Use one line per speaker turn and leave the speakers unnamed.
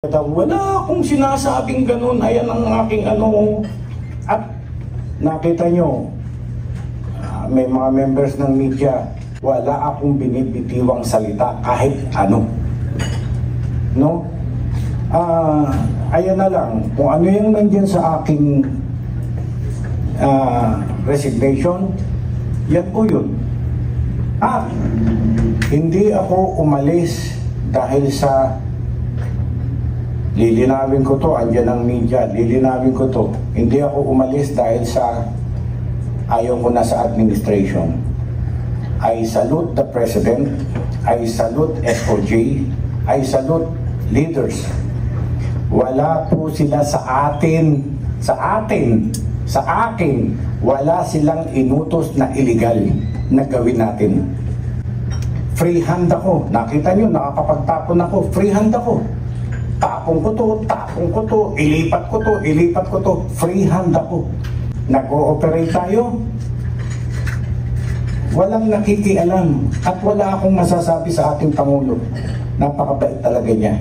Wala akong sinasabing ganun, ayan ang aking ano. At nakita nyo, may mga members ng media, wala akong binibitiwang salita kahit ano. No? Ayan na lang, kung ano yung nandyan sa aking resignation, yan po yun. Hindi ako umalis dahil sa lilinawin ko to, andyan ang media, lilinawin ko to. Hindi ako umalis dahil sa ayaw ko na sa administration. I salute the President, I salute SOJ, I salute leaders. Wala po sila sa atin, wala silang inutos na illegal na gawin natin. Free hand ako, nakita nyo, nakakapagtapon ako, free hand ako. Tapong ko to, ilipat ko to, free hand ako. Nag-ooperate tayo, walang nakikialam at wala akong masasabi sa ating Pangulo. Napakabait talaga niya.